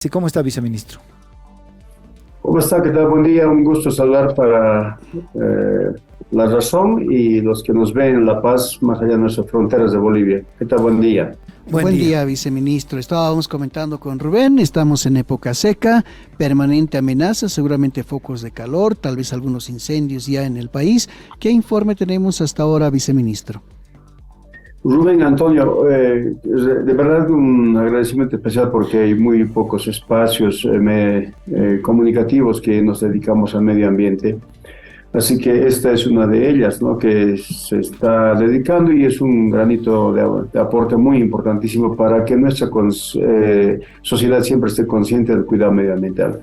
Sí, ¿cómo está, viceministro? ¿Cómo está? ¿Qué tal? Buen día. Un gusto saludar para La Razón y los que nos ven en La Paz, más allá de nuestras fronteras de Bolivia. ¿Qué tal? Buen día. Buen Buen día. día, viceministro. Estábamos comentando con Rubén, estamos en época seca, permanente amenaza, seguramente focos de calor, tal vez algunos incendios ya en el país. ¿Qué informe tenemos hasta ahora, viceministro? Rubén Antonio, de verdad un agradecimiento especial porque hay muy pocos espacios comunicativos que nos dedicamos al medio ambiente. Así que esta es una de ellas, ¿no? Que se está dedicando y es un granito de aporte muy importantísimo para que nuestra sociedad siempre esté consciente del cuidado medioambiental.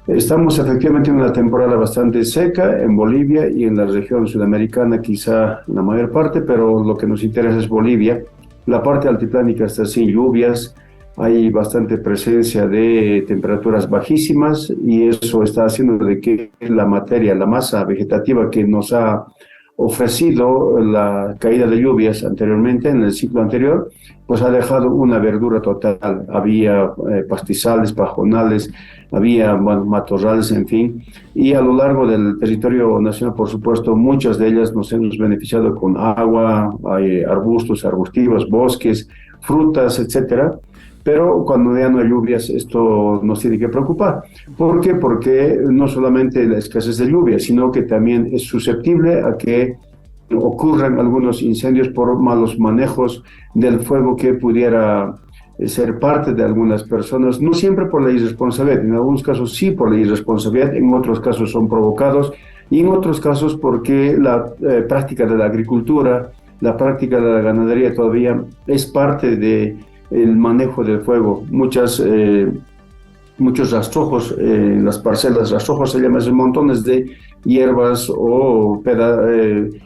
Estamos efectivamente en una temporada bastante seca en Bolivia y en la región sudamericana, quizá en la mayor parte, pero lo que nos interesa es Bolivia. La parte altiplánica está sin lluvias, hay bastante presencia de temperaturas bajísimas y eso está haciendo de que la materia, la masa vegetativa que nos ha ofrecido la caída de lluvias anteriormente, en el ciclo anterior, pues ha dejado una verdura total. Había pastizales, pajonales, había matorrales, en fin, y a lo largo del territorio nacional, por supuesto, muchas de ellas nos hemos beneficiado con agua, hay arbustos, arbustivos, bosques, frutas, etcétera. Pero cuando ya no hay lluvias, esto nos tiene que preocupar. ¿Por qué? Porque no solamente la escasez de lluvia, sino que también es susceptible a que ocurran algunos incendios por malos manejos del fuego que pudiera ser parte de algunas personas, no siempre por la irresponsabilidad, en algunos casos sí por la irresponsabilidad, en otros casos son provocados y en otros casos porque la práctica de la agricultura, la práctica de la ganadería todavía es parte de el manejo del fuego. Muchos rastrojos, las parcelas, rastrojos se llaman montones de hierbas o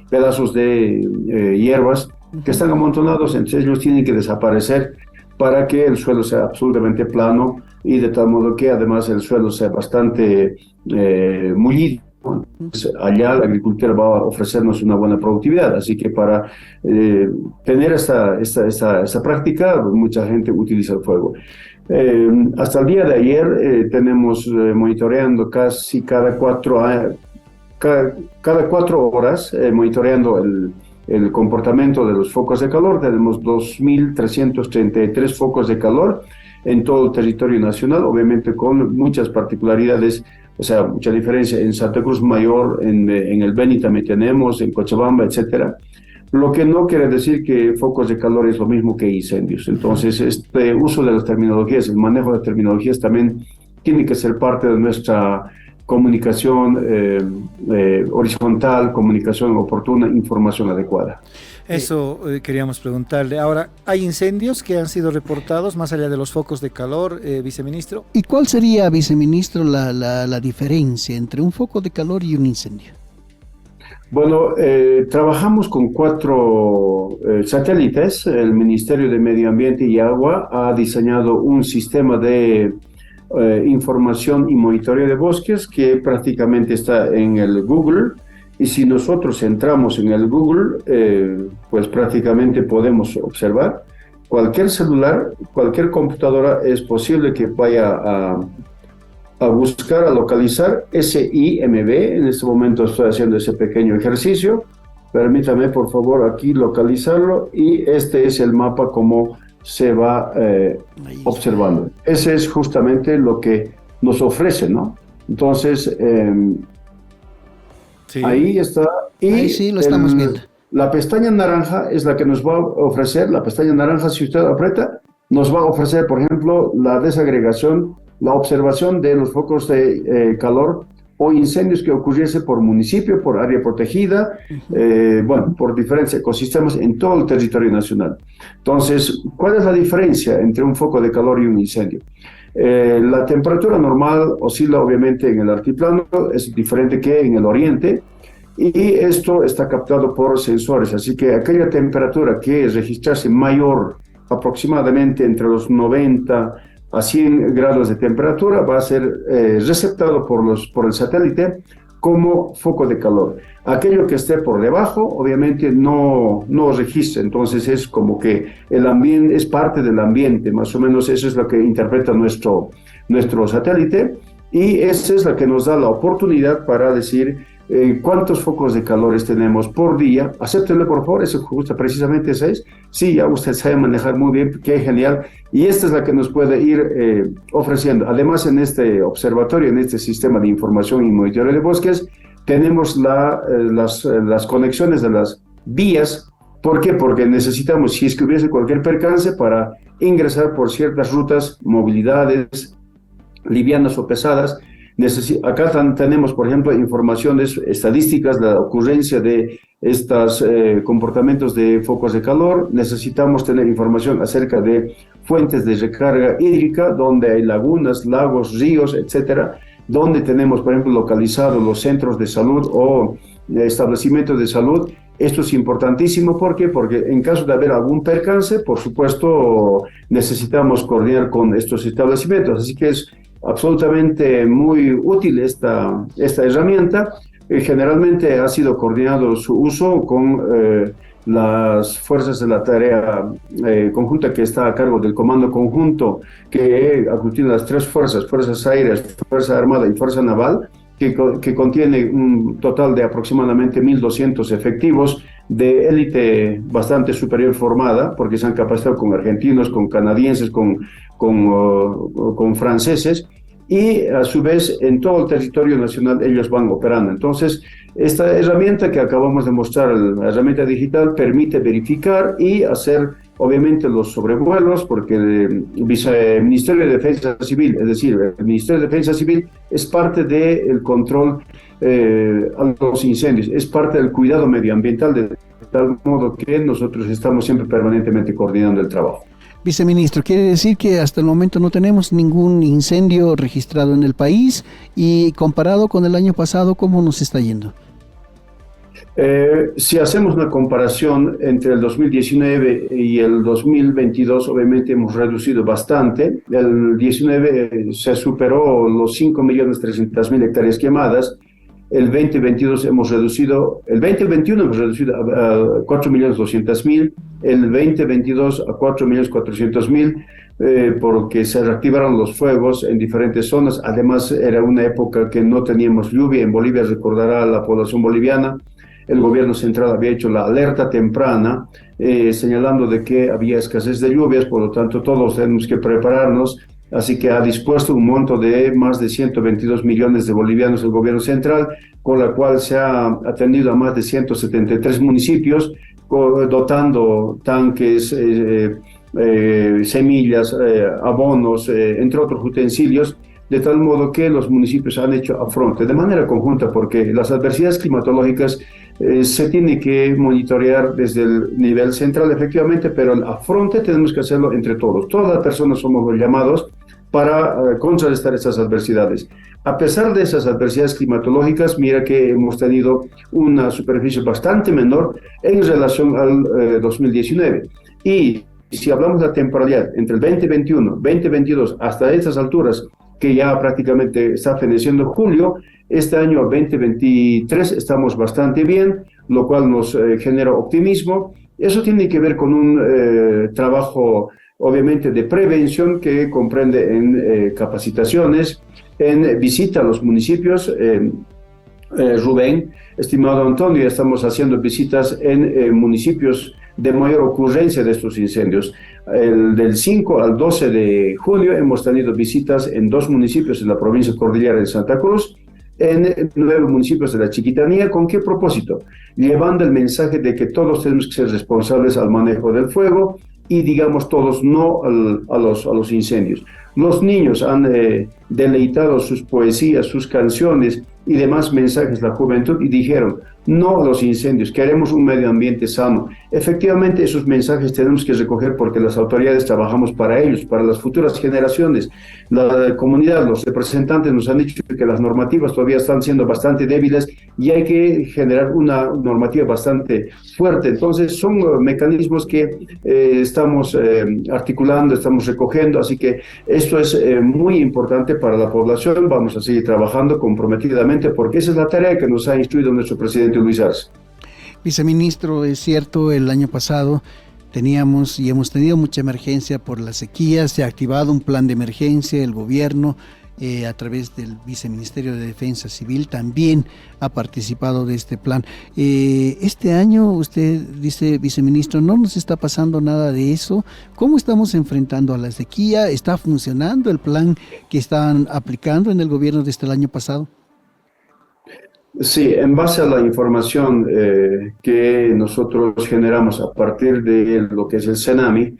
pedazos de hierbas que están amontonados, entonces ellos tienen que desaparecer para que el suelo sea absolutamente plano y de tal modo que además el suelo sea bastante mullido. Allá la agricultura va a ofrecernos una buena productividad, así que para tener esta práctica, mucha gente utiliza el fuego. Hasta el día de ayer tenemos monitoreando casi cada 4 horas, monitoreando el comportamiento de los focos de calor. Tenemos 2.333 focos de calor en todo el territorio nacional, obviamente con muchas particularidades. O sea, mucha diferencia. En Santa Cruz Mayor, en el Beni también tenemos, en Cochabamba, etcétera. Lo que no quiere decir que focos de calor es lo mismo que incendios. Entonces, este uso de las terminologías, el manejo de las terminologías también tiene que ser parte de nuestra comunicación horizontal, comunicación oportuna, información adecuada. Eso queríamos preguntarle. Ahora, ¿hay incendios que han sido reportados más allá de los focos de calor, viceministro? ¿Y cuál sería, viceministro, la diferencia entre un foco de calor y un incendio? Bueno, trabajamos con 4 satélites. El Ministerio de Medio Ambiente y Agua ha diseñado un sistema de información y monitoreo de bosques que prácticamente está en el Google. Y si nosotros entramos en el Google, pues prácticamente podemos observar. Cualquier celular, cualquier computadora es posible que vaya a buscar, a localizar SIMB. En este momento estoy haciendo ese pequeño ejercicio. Permítame, por favor, aquí localizarlo. Y este es el mapa como se va observando. Ese es justamente lo que nos ofrece, ¿no? Entonces, Sí. ahí está. Y ahí sí lo estamos viendo. La pestaña naranja es la que nos va a ofrecer, la pestaña naranja, si usted aprieta, nos va a ofrecer, por ejemplo, la desagregación, la observación de los focos de calor o incendios que ocurriese por municipio, por área protegida, por diferentes ecosistemas en todo el territorio nacional. Entonces, ¿cuál es la diferencia entre un foco de calor y un incendio? La temperatura normal oscila obviamente en el altiplano, es diferente que en el oriente, y esto está captado por sensores, así que aquella temperatura que registrase mayor, aproximadamente entre los 90 a 100 grados de temperatura, va a ser receptado por el satélite como foco de calor. Aquello que esté por debajo, obviamente no registra, entonces es como que el ambiente es parte del ambiente, más o menos eso es lo que interpreta nuestro satélite, y esa es la que nos da la oportunidad para decir cuántos focos de calores tenemos por día. Acéptenle, por favor, eso gusta precisamente 6. Sí, ya usted sabe manejar muy bien, qué genial. Y esta es la que nos puede ir ofreciendo. Además, en este observatorio, en este sistema de información y monitoreo de bosques, tenemos las conexiones de las vías. ¿Por qué? Porque necesitamos, si es que hubiese cualquier percance, para ingresar por ciertas rutas, movilidades livianas o pesadas. Acá tenemos, por ejemplo, informaciones estadísticas de la ocurrencia de estos comportamientos de focos de calor. Necesitamos tener información acerca de fuentes de recarga hídrica, donde hay lagunas, lagos, ríos, etcétera, donde tenemos, por ejemplo, localizados los centros de salud o establecimientos de salud. Esto es importantísimo. ¿Por qué? Porque en caso de haber algún percance, por supuesto, necesitamos coordinar con estos establecimientos. Así que es absolutamente muy útil esta herramienta. Generalmente ha sido coordinado su uso con las fuerzas de la tarea conjunta que está a cargo del Comando Conjunto, que aglutina las 3 fuerzas aéreas, Fuerza Armada y Fuerza Naval, que contiene un total de aproximadamente 1.200 efectivos de élite bastante superior formada, porque se han capacitado con argentinos, con canadienses, con franceses, y a su vez en todo el territorio nacional ellos van operando. Entonces, esta herramienta que acabamos de mostrar, la herramienta digital, permite verificar y hacer obviamente los sobrevuelos, porque el Ministerio de Defensa Civil, es decir, el Ministerio de Defensa Civil es parte del control a los incendios, es parte del cuidado medioambiental, de tal modo que nosotros estamos siempre permanentemente coordinando el trabajo. Viceministro, quiere decir que hasta el momento no tenemos ningún incendio registrado en el país, y comparado con el año pasado, ¿cómo nos está yendo? Si hacemos una comparación entre el 2019 y el 2022, obviamente hemos reducido bastante. El 19 se superó los 5.300.000 hectáreas quemadas. El 2022 hemos reducido, el 2021 hemos reducido a 4.200.000, el 2022 a 4.400.000, porque se reactivaron los fuegos en diferentes zonas. Además, era una época que no teníamos lluvia. En Bolivia, recordará la población boliviana, el gobierno central había hecho la alerta temprana, señalando de que había escasez de lluvias, por lo tanto todos tenemos que prepararnos. Así que ha dispuesto un monto de más de 122 millones de bolivianos el gobierno central, con la cual se ha atendido a más de 173 municipios, dotando tanques, semillas, abonos, entre otros utensilios, de tal modo que los municipios han hecho afronte de manera conjunta, porque las adversidades climatológicas se tienen que monitorear desde el nivel central, efectivamente, pero el afronte tenemos que hacerlo entre todos. Todas las personas somos los llamados para contrarrestar estas adversidades. A pesar de esas adversidades climatológicas, mira que hemos tenido una superficie bastante menor en relación al 2019. Y si hablamos de la temporalidad entre el 2021, 2022, hasta estas alturas, que ya prácticamente está feneciendo julio, este año 2023 estamos bastante bien, lo cual nos genera optimismo. Eso tiene que ver con un trabajo, obviamente, de prevención que comprende en capacitaciones, en visita a los municipios. Rubén, estimado Antonio, ya estamos haciendo visitas en municipios de mayor ocurrencia de estos incendios. Del 5 al 12 de junio hemos tenido visitas en 2 municipios en la provincia cordillera de Santa Cruz, en 9 municipios de la Chiquitanía. ¿Con qué propósito? Llevando el mensaje de que todos tenemos que ser responsables al manejo del fuego y, digamos, todos no a los incendios. Los niños han deleitado sus poesías, sus canciones y demás mensajes la juventud, y dijeron no a los incendios, queremos un medio ambiente sano. Efectivamente, esos mensajes tenemos que recoger, porque las autoridades trabajamos para ellos, para las futuras generaciones. La comunidad, los representantes nos han dicho que las normativas todavía están siendo bastante débiles y hay que generar una normativa bastante fuerte. Entonces son mecanismos que estamos articulando, estamos recogiendo, así que esto es muy importante para la población. Vamos a seguir trabajando comprometidamente adecuadamente, porque esa es la tarea que nos ha instruido nuestro presidente Luis Arce. Viceministro, es cierto, el año pasado teníamos y hemos tenido mucha emergencia por la sequía, se ha activado un plan de emergencia, el gobierno a través del Viceministerio de Defensa Civil también ha participado de este plan. Este año, usted dice, viceministro, no nos está pasando nada de eso. ¿Cómo estamos enfrentando a la sequía? ¿Está funcionando el plan que están aplicando en el gobierno desde el año pasado? Sí, en base a la información que nosotros generamos a partir de lo que es el CENAMI,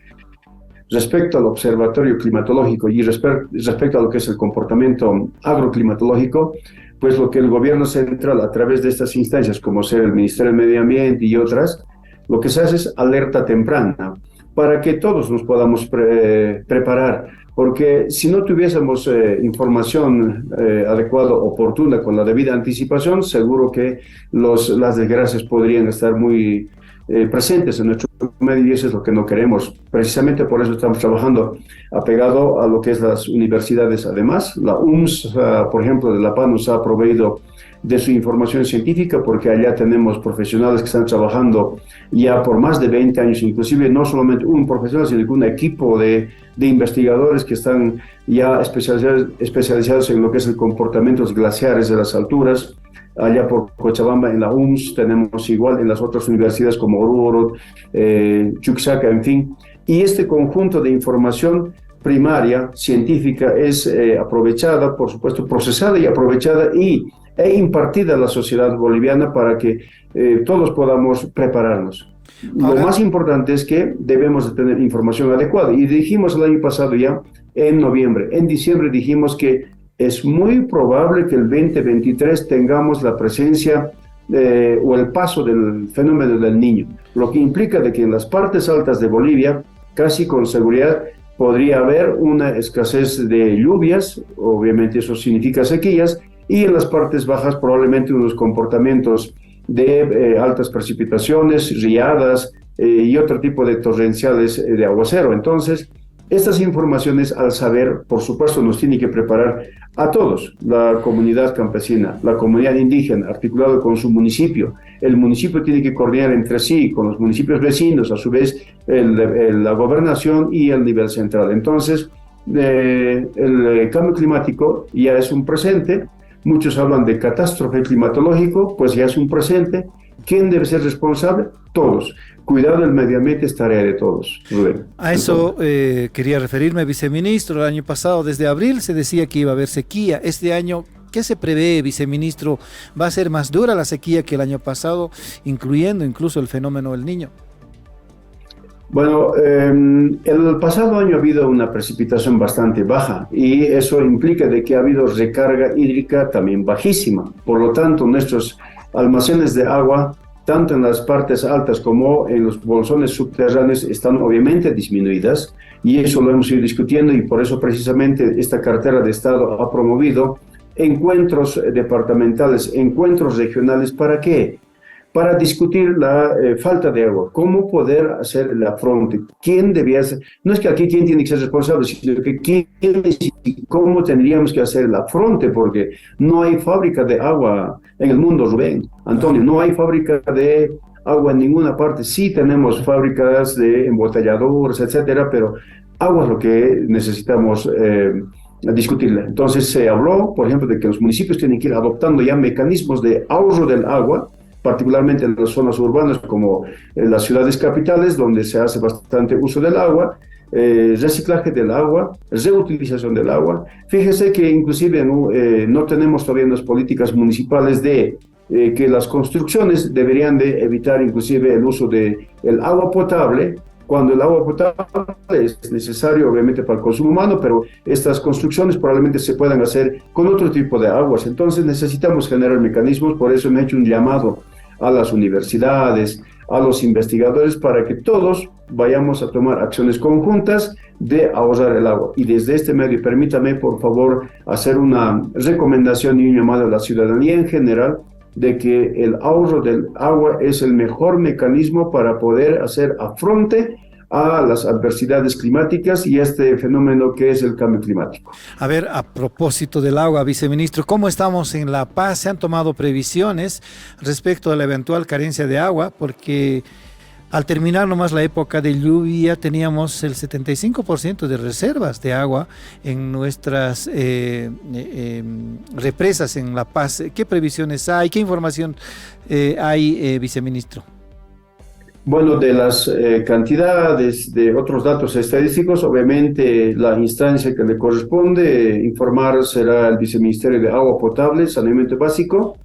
respecto al observatorio climatológico y respecto a lo que es el comportamiento agroclimatológico, pues lo que el gobierno central, a través de estas instancias, como ser el Ministerio del Medio Ambiente y otras, lo que se hace es alerta temprana, para que todos nos podamos preparar, porque si no tuviésemos información adecuada, oportuna, con la debida anticipación, seguro que las desgracias podrían estar muy presentes en nuestro medio, y eso es lo que no queremos. Precisamente por eso estamos trabajando apegado a lo que es las universidades. Además, la UMS, por ejemplo, de La Paz nos ha proveído de su información científica, porque allá tenemos profesionales que están trabajando ya por más de 20 años, inclusive no solamente un profesional, sino un equipo de investigadores que están ya especializados en lo que es el comportamiento de los glaciares de las alturas. Allá por Cochabamba, en la UMS, tenemos igual en las otras universidades como Oruro, Chuquisaca, en fin. Y este conjunto de información primaria, científica, es aprovechada, por supuesto, procesada y aprovechada e impartida a la sociedad boliviana para que todos podamos prepararnos. Lo más importante es que debemos de tener información adecuada. Y dijimos el año pasado ya, en noviembre, en diciembre dijimos que es muy probable que el 2023 tengamos la presencia o el paso del fenómeno del Niño, lo que implica de que en las partes altas de Bolivia, casi con seguridad, podría haber una escasez de lluvias, obviamente eso significa sequías, y en las partes bajas probablemente unos comportamientos de altas precipitaciones, riadas y otro tipo de torrenciales de aguacero. Entonces, estas informaciones, al saber, por supuesto, nos tiene que preparar a todos, la comunidad campesina, la comunidad indígena, articulado con su municipio. El municipio tiene que coordinar entre sí, con los municipios vecinos, a su vez, la gobernación y el nivel central. Entonces, el cambio climático ya es un presente. Muchos hablan de catástrofe climatológico, pues ya es un presente. ¿Quién debe ser responsable? Todos. Cuidado del medio ambiente es tarea de todos, Rubén. A eso quería referirme, viceministro. El año pasado, desde abril, se decía que iba a haber sequía. Este año, ¿qué se prevé, viceministro? ¿Va a ser más dura la sequía que el año pasado, incluyendo incluso el fenómeno del Niño? Bueno, el pasado año ha habido una precipitación bastante baja y eso implica de que ha habido recarga hídrica también bajísima. Por lo tanto, nuestros almacenes de agua, tanto en las partes altas como en los bolsones subterráneos, están obviamente disminuidas, y eso lo hemos ido discutiendo, y por eso precisamente esta cartera de Estado ha promovido encuentros departamentales, encuentros regionales. ¿Para qué? Para discutir la falta de agua, cómo poder hacer el afronte, quién debía ser, no es que aquí quién tiene que ser responsable, sino que quién y cómo tendríamos que hacer el afronte, porque no hay fábrica de agua en el mundo, Rubén, Antonio, no hay fábrica de agua en ninguna parte. Sí tenemos fábricas de embotelladoras, etcétera, pero agua es lo que necesitamos discutirla. Entonces se habló, por ejemplo, de que los municipios tienen que ir adoptando ya mecanismos de ahorro del agua, particularmente en las zonas urbanas como en las ciudades capitales, donde se hace bastante uso del agua, reciclaje del agua, reutilización del agua. Fíjese que inclusive no tenemos todavía unas políticas municipales de que las construcciones deberían de evitar inclusive el uso del agua potable, cuando el agua potable es necesario obviamente para el consumo humano, pero estas construcciones probablemente se puedan hacer con otro tipo de aguas. Entonces necesitamos generar mecanismos. Por eso me he hecho un llamado a las universidades, a los investigadores, para que todos vayamos a tomar acciones conjuntas de ahorrar el agua. Y desde este medio, permítame por favor hacer una recomendación y un llamado a la ciudadanía en general, de que el ahorro del agua es el mejor mecanismo para poder hacer afronte a las adversidades climáticas y este fenómeno que es el cambio climático. A ver, a propósito del agua, viceministro, ¿cómo estamos en La Paz? ¿Se han tomado previsiones respecto a la eventual carencia de agua? Porque al terminar nomás la época de lluvia teníamos el 75% de reservas de agua en nuestras represas en La Paz. ¿Qué previsiones hay? ¿Qué información hay, viceministro? Bueno, de las cantidades de otros datos estadísticos, obviamente la instancia que le corresponde informar será el Viceministerio de Agua Potable, Saneamiento Básico,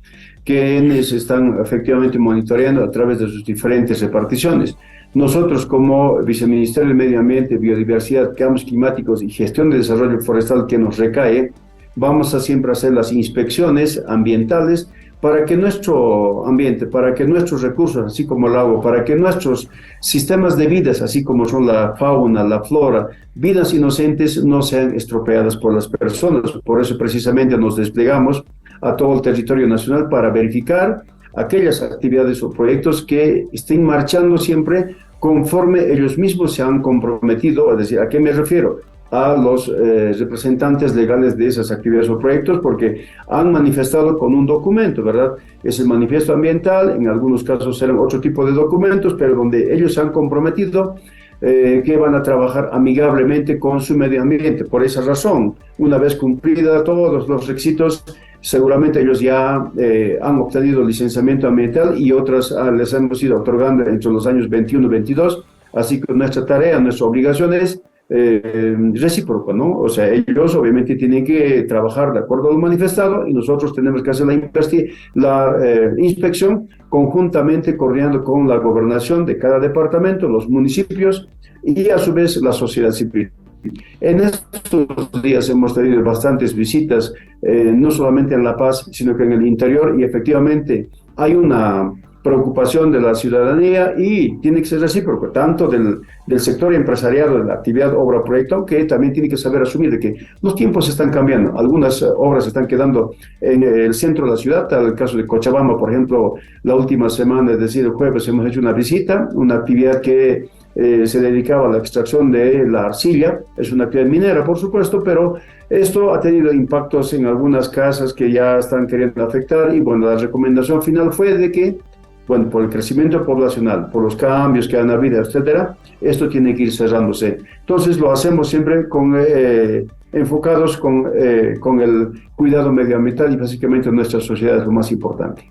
quienes están efectivamente monitoreando a través de sus diferentes reparticiones. Nosotros como Viceministerio de Medio Ambiente, Biodiversidad, Cambios Climáticos y Gestión de Desarrollo Forestal que nos recae, vamos a siempre hacer las inspecciones ambientales para que nuestro ambiente, para que nuestros recursos, así como el agua, para que nuestros sistemas de vidas, así como son la fauna, la flora, vidas inocentes, no sean estropeadas por las personas. Por eso precisamente nos desplegamos a todo el territorio nacional para verificar aquellas actividades o proyectos que estén marchando siempre conforme ellos mismos se han comprometido. Es decir, ¿a qué me refiero? A los representantes legales de esas actividades o proyectos, porque han manifestado con un documento, ¿verdad? Es el manifiesto ambiental, en algunos casos serán otro tipo de documentos, pero donde ellos se han comprometido que van a trabajar amigablemente con su medio ambiente. Por esa razón, una vez cumplida todos los requisitos, seguramente ellos ya han obtenido licenciamiento ambiental y otras les hemos ido otorgando entre los años 21 y 22, así que nuestra tarea, nuestra obligación es recíproco, ¿no? O sea, ellos obviamente tienen que trabajar de acuerdo a lo manifestado y nosotros tenemos que hacer la inspección conjuntamente coordinando con la gobernación de cada departamento, los municipios y a su vez la sociedad civil. En estos días hemos tenido bastantes visitas, no solamente en La Paz, sino que en el interior, y efectivamente hay una preocupación de la ciudadanía y tiene que ser recíproco, tanto del sector empresarial, de la actividad obra-proyecto, que también tiene que saber asumir de que los tiempos están cambiando. Algunas obras se están quedando en el centro de la ciudad, tal el caso de Cochabamba, por ejemplo, la última semana, es decir, el jueves, hemos hecho una visita, una actividad que se dedicaba a la extracción de la arcilla, es una actividad minera, por supuesto, pero esto ha tenido impactos en algunas casas que ya están queriendo afectar y bueno, la recomendación final fue de que bueno, por el crecimiento poblacional, por los cambios que han habido, etcétera, esto tiene que ir cerrándose. Entonces lo hacemos siempre enfocados con el cuidado medioambiental y básicamente nuestra sociedad es lo más importante.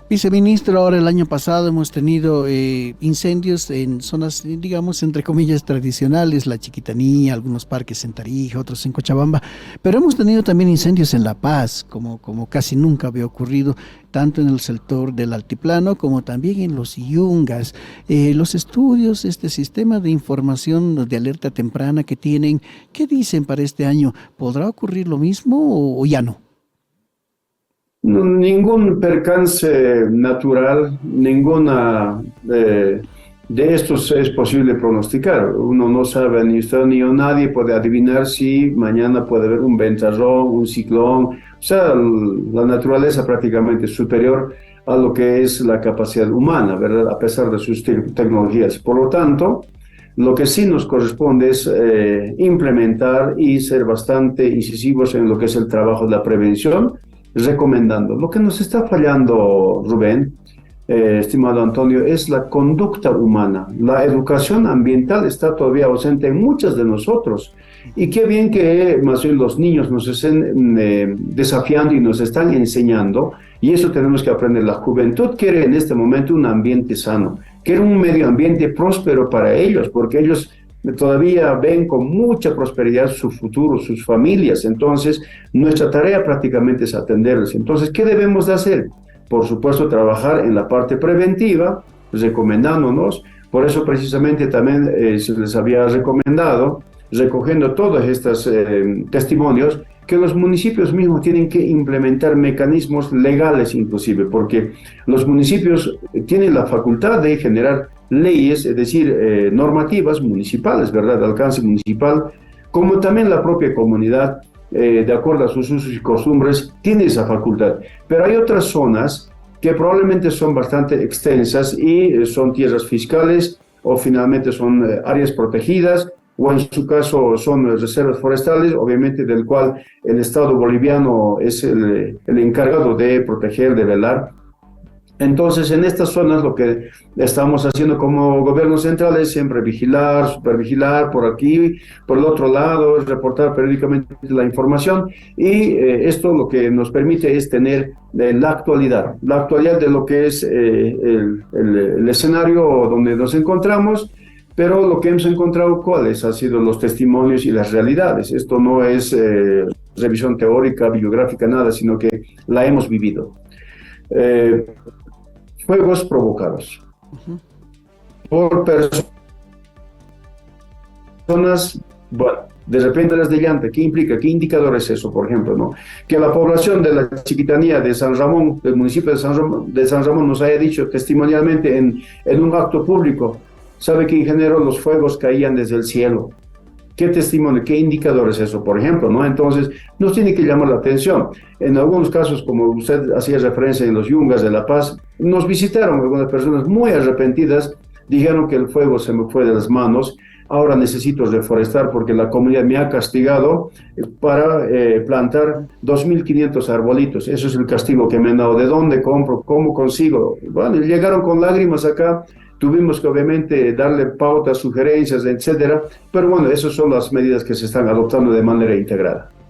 Viceministro, ahora el año pasado hemos tenido incendios en zonas, digamos, entre comillas, tradicionales, La Chiquitanía, algunos parques en Tarija, otros en Cochabamba, pero hemos tenido también incendios en La Paz, como casi nunca había ocurrido, tanto en el sector del altiplano como también en los yungas. Los estudios, este sistema de información de alerta temprana que tienen, ¿qué dicen para este año? ¿Podrá ocurrir lo mismo o ya no? Ningún percance natural, ninguna de estos es posible pronosticar. Uno no sabe, ni usted ni yo, nadie puede adivinar si mañana puede haber un ventarrón, un ciclón. O sea, la naturaleza prácticamente es superior a lo que es la capacidad humana, ¿verdad? A pesar de sus tecnologías. Por lo tanto, lo que sí nos corresponde es implementar y ser bastante incisivos en lo que es el trabajo de la prevención, recomendando. Lo que nos está fallando, Rubén, estimado Antonio, es la conducta humana. La educación ambiental está todavía ausente en muchos de nosotros. Y qué bien que más bien los niños nos estén desafiando y nos están enseñando, y eso tenemos que aprender. La juventud quiere en este momento un ambiente sano, quiere un medio ambiente próspero para ellos, porque ellos todavía ven con mucha prosperidad su futuro, sus familias. Entonces, nuestra tarea prácticamente es atenderles. Entonces, ¿qué debemos de hacer? Por supuesto, trabajar en la parte preventiva, recomendándonos. Por eso, precisamente, también se les había recomendado, recogiendo todos estos testimonios, que los municipios mismos tienen que implementar mecanismos legales inclusive, porque los municipios tienen la facultad de generar leyes, es decir, normativas municipales, ¿verdad?, de alcance municipal, como también la propia comunidad, de acuerdo a sus usos y costumbres, tiene esa facultad. Pero hay otras zonas que probablemente son bastante extensas y son tierras fiscales o finalmente son áreas protegidas, o en su caso son reservas forestales, obviamente del cual el Estado boliviano es el encargado de proteger, de velar. Entonces, en estas zonas lo que estamos haciendo como gobierno central es siempre vigilar, supervigilar por aquí, por el otro lado, reportar periódicamente la información y esto lo que nos permite es tener la actualidad de lo que es el escenario donde nos encontramos, pero lo que hemos encontrado, ¿cuáles han sido los testimonios y las realidades? Esto no es revisión teórica, bibliográfica, nada, sino que la hemos vivido. Fuegos provocados por personas, bueno, de repente las de llanta. ¿Qué implica? ¿Qué indicador es eso, por ejemplo, no? Que la población de la Chiquitanía de San Ramón, del municipio de San Ramón, nos haya dicho testimonialmente en un acto público, sabe que en general los fuegos caían desde el cielo. ¿Qué testimonio, qué indicador es eso, por ejemplo, no? Entonces, nos tiene que llamar la atención. En algunos casos, como usted hacía referencia en los Yungas de La Paz, nos visitaron algunas personas muy arrepentidas, dijeron que el fuego se me fue de las manos, ahora necesito reforestar porque la comunidad me ha castigado para plantar 2.500 arbolitos. Eso es el castigo que me han dado. ¿De dónde compro? ¿Cómo consigo? Bueno, llegaron con lágrimas acá. Tuvimos que obviamente darle pautas, sugerencias, etcétera, pero bueno, esas son las medidas que se están adoptando de manera integrada.